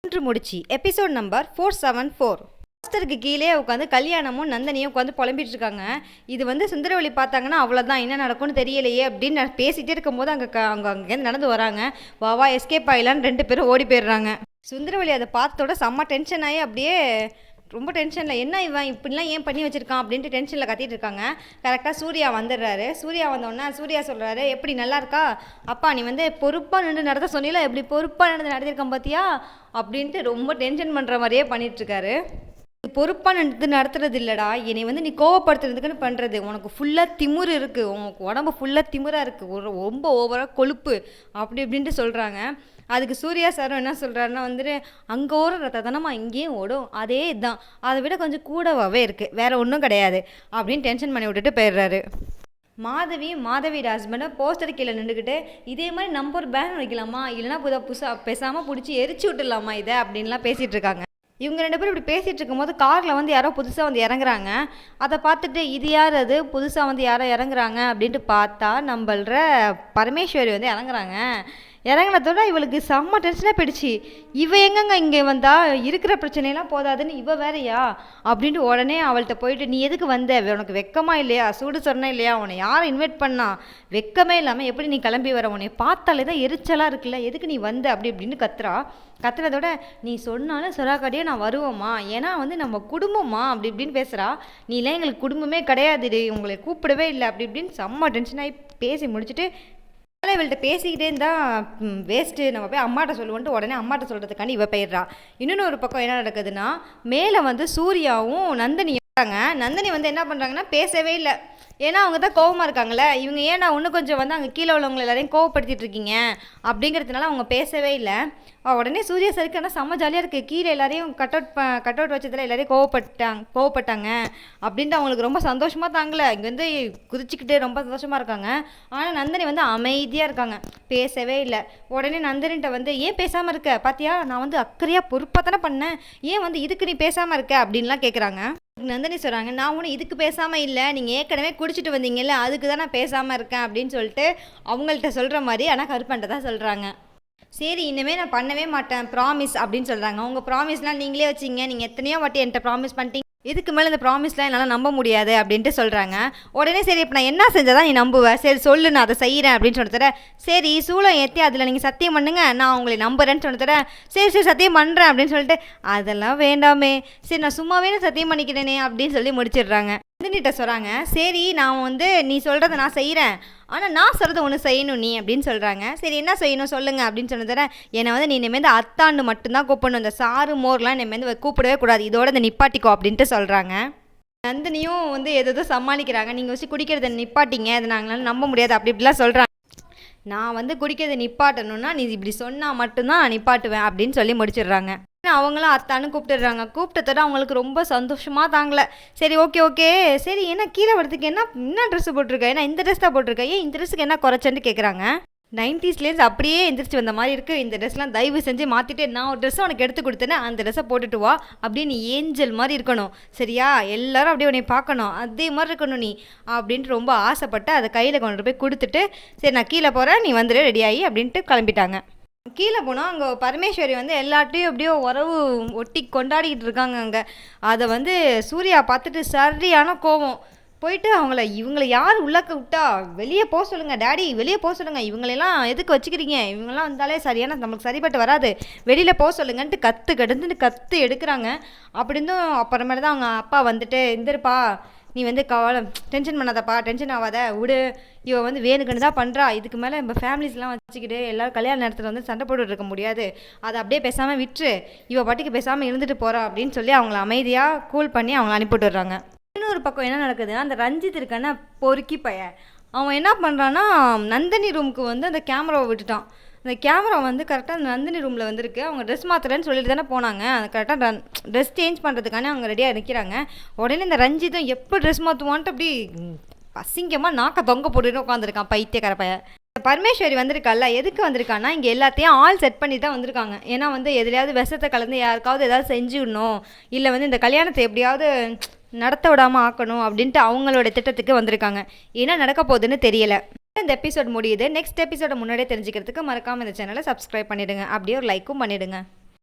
ஒன்று முடிச்சு episode number 474. மாஸ்டருக்கு கீழே உட்காந்து கல்யாணமும் நந்தினியும் உட்காந்து புலம்பிட்டு இருக்காங்க. இது வந்து சுந்தரவழி பார்த்தாங்கன்னா அவ்வளோதான், என்ன நடக்கும்னு தெரியலையே அப்படின்னு நான் பேசிகிட்டே இருக்கும்போது அங்கேருந்து நடந்து வராங்க. வா எஸ்கேப் ஆகலான்னு 2 பேரும் ஓடி போயிடுறாங்க. சுந்தரவழி அதை பார்த்தோட செம்ம டென்ஷன் ஆகி அப்படியே ரொம்ப டென்ஷனில் என்ன இவன் இப்படிலாம் ஏன் பண்ணி வச்சுருக்கான் அப்படின்ட்டு டென்ஷனில் கத்திட்டு இருக்காங்க. கரெக்டாக சூர்யா வந்துடுறாரு. சூர்யா வந்தோடனே சூர்யா சொல்கிறாரு, எப்படி நல்லா இருக்கா அப்பா, நீ வந்து பொறுப்பாக நின்று நடத்த சொன்னீங்களா, எப்படி பொறுப்பாக நடத்திருக்கான் பார்த்தியா அப்படின்ட்டு ரொம்ப டென்ஷன் பண்ணுற மாதிரியே பண்ணிகிட்ருக்காரு. பொறுப்பாக நடத்துறது இல்லைடா, என்னை வந்து நீ கோவப்படுத்துறதுக்குன்னு பண்ணுறது. உனக்கு ஃபுல்லாக திமுரு இருக்குது, உனக்கு உடம்பு ஃபுல்லாக திமுறாக இருக்குது, ரொம்ப ஓவராக கொழுப்பு அப்படி இப்படின்ட்டு சொல்கிறாங்க. அதுக்கு சூர்யா சாரும் என்ன சொல்கிறாருன்னா வந்துட்டு, அங்கே ஓடுற ரத்த தானம்மா இங்கேயும் ஓடும், அதே இதுதான், அதை விட கொஞ்சம் கூடவாகவே இருக்குது, வேறு ஒன்றும் கிடையாது அப்படின்னு டென்ஷன் பண்ணி விட்டுட்டு போயிடுறாரு. மாதவியோட ஹஸ்பண்டை போஸ்டர் கீழே நின்றுக்கிட்டு, இதே மாதிரி நம்ம ஒரு பேன் வைக்கலாமா, இல்லைனா புதுசாக பேசாமல் பிடிச்சி எரிச்சு விட்டுடலாமா இதை அப்படின்லாம் பேசிகிட்டு இருக்காங்க. இவங்க 2 பேரும் இப்படி பேசிகிட்டு இருக்கும்போது காரில் வந்து யாரோ புதுசாக வந்து இறங்குறாங்க. அதை பார்த்துட்டு இது யார், அது புதுசாக வந்து யாரோ இறங்குறாங்க அப்படின்ட்டு பார்த்தா நம்மள்ற பரமேஸ்வரி வந்து இறங்குறாங்க. இறங்கினதோட இவளுக்கு செம்ம டென்ஷனாக போயிடுச்சு. இவ எங்கங்க இங்கே வந்தா, இருக்கிற பிரச்சனையெல்லாம் போதாதுன்னு இவ வேறையா அப்படின்ட்டு உடனே அவள்கிட்ட போயிட்டு, நீ எதுக்கு வந்த, உனக்கு வெக்கமா இல்லையா, சூடு சொன்ன இல்லையா, உன்னை யாரை இன்வைட் பண்ணா, வெக்கமே இல்லாமல் எப்படி நீ கிளம்பி வர, உன்னை பார்த்தாலே தான் எரிச்சலாக இருக்குல்ல, எதுக்கு நீ வந்த அப்படி இப்படின்னு கத்துறதோட, நீ சொன்னாலும் சொராக்காட்டியே நான் வருவோம்மா, ஏன்னா வந்து நம்ம குடும்பமா அப்படி இப்படின்னு பேசுகிறா. நீலாம் எங்களுக்கு குடும்பமே கிடையாது, உங்களை கூப்பிடவே இல்லை அப்படி இப்படின்னு செம்ம டென்ஷனாகி பேசி முடிச்சுட்டு, இவள்கிட்ட பேசிக்கிட்டே இருந்தால் வேஸ்ட்டு, நம்ம போய் அம்மாட்ட சொல்லுவோன்ட்டு உடனே அம்மாட்ட சொல்கிறதுக்காண்டி இவ போயிடுறா. இன்னொன்று ஒரு பக்கம் என்ன நடக்குதுன்னா, மேலே வந்து சூர்யாவும் நந்தினியும் இருக்காங்க. நந்தினி வந்து என்ன பண்ணுறாங்கன்னா பேசவே இல்லை, ஏன்னா அவங்க தான் கோவமாக இருக்காங்களே, இவங்க ஏன்னா இன்னும் கொஞ்சம் வந்து அங்கே கீழே உள்ளவங்களை எல்லாரையும் கோவப்படுத்திட்டு இருக்கீங்க அப்படிங்கிறதுனால அவங்க பேசவே இல்லை. உடனே சூர்யா சருக்கு ஆனால் செம்ம ஜாலியாக இருக்குது, கீழே எல்லாரையும் கட் அவுட் வச்சதில் எல்லாரையும் கோவப்பட்டாங்க அப்படின்ட்டு அவங்களுக்கு ரொம்ப சந்தோஷமாக தாங்கலை, இங்கே வந்து குதிச்சுக்கிட்டு ரொம்ப சந்தோஷமாக இருக்காங்க. ஆனால் நந்தினி வந்து அமைதியாக இருக்காங்க, பேசவே இல்லை. உடனே நந்தினிட்ட வந்து, ஏன் பேசாமல் இருக்க, பார்த்தியா நான் வந்து அக்கறையாக பொறுப்பாக தானே பண்ணேன், ஏன் வந்து இதுக்கு நீ பேசாமல் இருக்க அப்படின்லாம் கேட்குறாங்க. நந்தினி சொல்கிறாங்க, நான் ஒன்றும் இதுக்கு பேசாமல் இல்லை, நீங்கள் ஏற்கனவே குடிச்சிட்டு வந்தீங்கல்ல அதுக்கு தான் நான் பேசாமல் இருக்கேன் அப்படின்னு சொல்லிட்டு அவங்கள்ட்ட சொல்கிற மாதிரி ஆனால் கருப்பன்ட்ட தான் சொல்கிறாங்க. சரி இனிமேல் நான் பண்ணவே மாட்டேன் ப்ராமிஸ் அப்படின்னு சொல்கிறாங்க. உங்கள் ப்ராமிஸ்லாம் நீங்களே வச்சிங்க, நீங்கள் எத்தனையோ வாட்டி என்கிட்ட ப்ராமிஸ் பண்ணிட்டீங்க, இதுக்கு மேலே இந்த ப்ராமிஸ்லாம் என்னால் நம்ப முடியாது அப்படின்ட்டு சொல்கிறாங்க. உடனே சரி இப்போ நான் என்ன செஞ்சால் நீ நம்புவேன், சரி சொல்லு நான் அதை செய்கிறேன் அப்படின்னு சொல்லி தரேன். சரி சூளம் ஏற்றி அதில் நீங்கள் சத்தியம் பண்ணுங்க, நான் உங்களை நம்புறேன்னு சொல்லி தரேன். சரி சத்தியம் பண்ணுறேன் அப்படின்னு சொல்லிட்டு, அதெல்லாம் வேண்டாமே, சரி நான் சும்மாவே சத்தியம் பண்ணிக்கிறேனே அப்படின்னு சொல்லி முடிச்சிடுறாங்க. நந்தினிட்ட சொல்கிறாங்க, சரி நான் வந்து நீ சொல்கிறத நான் செய்கிறேன், ஆனால் நான் சொல்கிறத ஒன்று செய்யணும் நீ அப்படின்னு சொல்கிறாங்க. சரி என்ன செய்யணும் சொல்லுங்கள் அப்படின்னு சொன்ன தரேன். என்னை வந்து நீ இனிமேல் அத்தாண்டு மட்டும்தான் கூப்பிடணும், இந்த சாறு மோர்லாம் இனிமேல் கூப்பிடவே கூடாது, இதோட இந்த நிப்பாட்டிக்கோ அப்படின்ட்டு சொல்கிறாங்க. நந்தினியும் வந்து எதோ சமாளிக்கிறாங்க, நீங்கள் வச்சு குடிக்கிறத நிப்பாட்டிங்க, அதை நாங்களால நம்ப முடியாது அப்படி இப்படிலாம் சொல்கிறாங்க. நான் வந்து குடிக்கிறத நிப்பாட்டணும்னா நீ இப்படி சொன்னால் மட்டும்தான் நான் நிப்பாட்டுவேன் அப்படின்னு சொல்லி முடிச்சிடுறாங்க. அவங்களும் அத்தான்னு கூப்பிட்டுடுறாங்க. கூப்பிட்டதோட அவங்களுக்கு ரொம்ப சந்தோஷமாக தாங்கலை. சரி ஓகே சரி என்ன கீழே வரதுக்கு என்ன ட்ரெஸ்ஸு போட்டிருக்க, ஏன்னா இந்த ட்ரெஸ் தான் போட்டிருக்க, ஏன் இந்த ட்ரெஸ்ஸுக்கு என்ன குறைச்சேன்னு கேட்குறாங்க. 90ஸ்லேருந்து அப்படியே எந்திரிச்சு வந்த மாதிரி இருக்குது, இந்த ட்ரெஸ்லாம் தயவு செஞ்சு மாற்றிட்டு நான் ஒரு ட்ரெஸ்ஸை உனக்கு எடுத்து கொடுத்தேன்னு அந்த ட்ரெஸ்ஸை போட்டுட்டு வா, அப்படின்னு நீ ஏஞ்சல் மாதிரி இருக்கணும் சரியா, எல்லாரும் அப்படியே உன்னை பார்க்கணும், அதே மாதிரி இருக்கணும் நீ அப்படின்ட்டு ரொம்ப ஆசைப்பட்டு அதை கையில் கொண்டு போய் கொடுத்துட்டு, சரி நான் கீழே போகிறேன் நீ வந்துடு ரெடி ஆகி அப்படின்ட்டு கிளம்பிட்டாங்க. கீழே போனால் அங்கே பரமேஸ்வரி வந்து எல்லாட்டையும் அப்படியே உறவு ஒட்டி கொண்டாடிக்கிட்டு இருக்காங்க அங்கே. அதை வந்து சூர்யா பார்த்துட்டு சரியான கோவம் போயிட்டு இவங்களை யார் உள்ளக்க விட்டா, வெளியே போக சொல்லுங்கள் டேடி, வெளியே போக சொல்லுங்கள், இவங்களெல்லாம் எதுக்கு வச்சுக்கிறீங்க, இவங்கெல்லாம் வந்தாலே சரியான நம்மளுக்கு சரிப்பட்டு வராது, வெளியில் போக சொல்லுங்கன்ட்டு கற்று எடுக்கிறாங்க. அப்படி இருந்தும் அப்புறமேல தான் அவங்க அப்பா வந்துட்டு, இந்தருப்பா நீ வந்து டென்ஷன் பண்ணாதப்பா, டென்ஷன் ஆகாத விடு, இவ வந்து வேணுக்குன்னு தான் பண்ணுறா, இதுக்கு மேலே நம்ம ஃபேமிலிஸ்லாம் வச்சுக்கிட்டு எல்லோரும் கல்யாண நேரத்தில் வந்து சண்டை போட்டு இருக்க முடியாது, அதை அப்படியே பேசாமல் விட்டுரு, இவ பாட்டிக்கு பேசாமல் இருந்துட்டு போகிறா அப்படின்னு சொல்லி அவங்கள அமைதியாக கூல் பண்ணி அவங்கள அனுப்பிவிட்டு விடுறாங்க. இன்னொரு பக்கம் என்ன நடக்குதுன்னா, அந்த ரஞ்சித் இருக்கான பொறுக்கி பையன் அவன் என்ன பண்ணுறான்னா, நந்தினி ரூமுக்கு வந்து அந்த கேமராவை விட்டுட்டான். அந்த கேமரா வந்து கரெக்டாக அந்த நந்தினி ரூமில் வந்துருக்கு. அவங்க ட்ரெஸ் மாற்றுறேன்னு சொல்லிட்டு தானே போனாங்க, அது கரெக்டாக ட்ரெஸ் சேஞ்ச் பண்ணுறதுக்கானே அவங்க ரெடியாக நிற்கிறாங்க. உடனே இந்த ரஞ்சித்தும் எப்போ ட்ரெஸ் மாற்றுவான்ட்டு அப்படி அசிங்கமாக நாக்க தொங்க போட்டுட்டு உட்காந்துருக்கான் பைத்தியக்கார பையன். பரமேஸ்வரி வந்திருக்கால, எதுக்கு வந்திருக்கான்னா இங்கே எல்லாத்தையும் ஆள் செட் பண்ணி தான் வந்திருக்காங்க. ஏன்னா வந்து எதுலையாவது விஷத்தை கலந்து யாருக்காவது ஏதாவது செஞ்சுடணும், இல்லை வந்து இந்த கல்யாணத்தை எப்படியாவது நடத்த விடாமல் ஆக்கணும் அப்படின்ட்டு அவங்களோட திட்டத்துக்கு வந்திருக்காங்க. என்ன நடக்க போகுதுன்னு தெரியலை. இந்த எபிசோட் முடியுது. நெக்ஸ்ட் எபிசோட முன்னாடியே தெரிஞ்சுக்கிறதுக்கு மறக்காமல் இந்த சேனலை சப்ஸ்கிரைப் பண்ணிவிடுங்க, அப்படியே ஒரு லைக்கும் பண்ணிவிடுங்க.